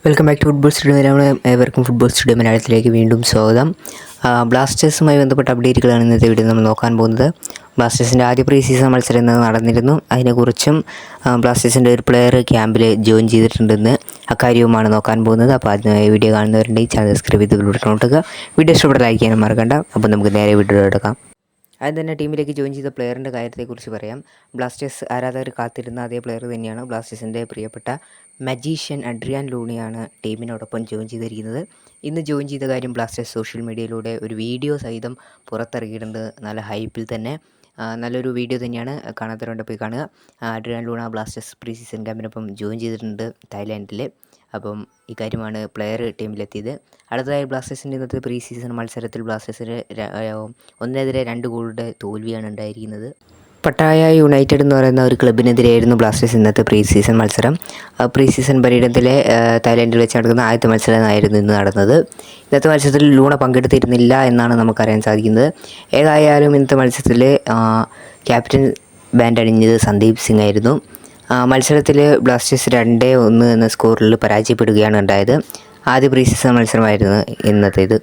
Welcome back to football studio. ഏവർക്കും football studio മലയാളത്തിലേക്ക് വീണ്ടും സ്വാഗതം. ബ്ലാസ്റ്റേഴ്സുമായി ബന്ധപ്പെട്ട അപ്ഡേറ്റുകളാണ് ഇന്നത്തെ വീഡിയോ നമ്മൾ നോക്കാൻ പോകുന്നത്. ബ്ലാസ്റ്റേഴ്സിൻ്റെ ആദ്യ പ്രീ സീസൺ മത്സരം ഇന്ന് നടന്നിരുന്നു. അതിനെക്കുറിച്ചും ബ്ലാസ്റ്റേഴ്സിൻ്റെ ഒരു പ്ലെയർ ക്യാമ്പിൽ ജോയിൻ ചെയ്തിട്ടുണ്ടെന്ന് അക്കാര്യവുമാണ് നോക്കാൻ പോകുന്നത്. അപ്പോൾ അതിനായി വീഡിയോ കാണുന്നവരുണ്ടെങ്കിൽ ചാനൽ സബ്സ്ക്രൈബ് ചെയ്ത് നോട്ടുക. വീഡിയോ ഇഷ്ടപ്പെട്ട ലൈക്ക് ചെയ്യാനും മറക്കണ്ട. അപ്പോൾ നമുക്ക് നേരെ വീഡിയോ എടുക്കാം. ആദ്യം തന്നെ ടീമിലേക്ക് ജോയിൻ ചെയ്ത പ്ലെയറിൻ്റെ കാര്യത്തെക്കുറിച്ച് പറയാം. ബ്ലാസ്റ്റേഴ്സ് ആരാധകർ കാത്തിരുന്ന അതേ പ്ലെയർ തന്നെയാണ്. ബ്ലാസ്റ്റേഴ്സിൻ്റെ പ്രിയപ്പെട്ട മജീഷ്യൻ അഡ്രിയാൻ ലൂണിയാണ് ടീമിനോടൊപ്പം ജോയിൻ ചെയ്തിരിക്കുന്നത്. ഇന്ന് ജോയിൻ ചെയ്ത കാര്യം ബ്ലാസ്റ്റേഴ്സ് സോഷ്യൽ മീഡിയയിലൂടെ ഒരു വീഡിയോ സഹിതം പുറത്തിറക്കിയിട്ടുണ്ട്. നല്ല ഹൈപ്പിൽ തന്നെ നല്ലൊരു വീഡിയോ തന്നെയാണ്. കാണാത്തവരുണ്ട് പോയി കാണുക. Adrian Luna Blasters pre season ക്യാമ്പിനൊപ്പം ജോയിൻ ചെയ്തിട്ടുണ്ട് തായ്ലാൻഡിൽ. അപ്പം ഇക്കാര്യമാണ് പ്ലെയർ ടീമിലെത്തിയത്. അടുത്തതായി ബ്ലാസ്റ്റേഴ്സിൻ്റെ ഇന്നത്തെ പ്രീ സീസൺ മത്സരത്തിൽ ബ്ലാസ്റ്റേഴ്സിന് 1-2 ഗോളുടെ തോൽവിയാണ് ഉണ്ടായിരിക്കുന്നത്. പട്ടായ യുണൈറ്റഡ് എന്ന് പറയുന്ന ഒരു ക്ലബിനെതിരെയായിരുന്നു ബ്ലാസ്റ്റേഴ്സ് ഇന്നത്തെ പ്രീ സീസൺ മത്സരം. പ്രീ സീസൺ പര്യടനത്തിലെ തായ്ലാൻഡിൽ വെച്ച് നടക്കുന്ന ആദ്യത്തെ മത്സരമായിരുന്നു ഇന്ന് നടന്നത്. ഇന്നത്തെ മത്സരത്തിൽ ലൂണ പങ്കെടുത്തിരുന്നില്ല എന്നാണ് നമുക്കറിയാൻ സാധിക്കുന്നത്. ഏതായാലും ഇന്നത്തെ മത്സരത്തിൽ ക്യാപ്റ്റൻ ബാൻഡ് അണിഞ്ഞത് സന്ദീപ് സിംഗ് ആയിരുന്നു. മത്സരത്തിൽ ബ്ലാസ്റ്റേഴ്സ് 2-1 എന്ന സ്കോറിൽ പരാജയപ്പെടുകയാണ് ഉണ്ടായത്. ആദ്യ പ്രീ സീസൺ മത്സരമായിരുന്നു ഇന്നത്തേത്.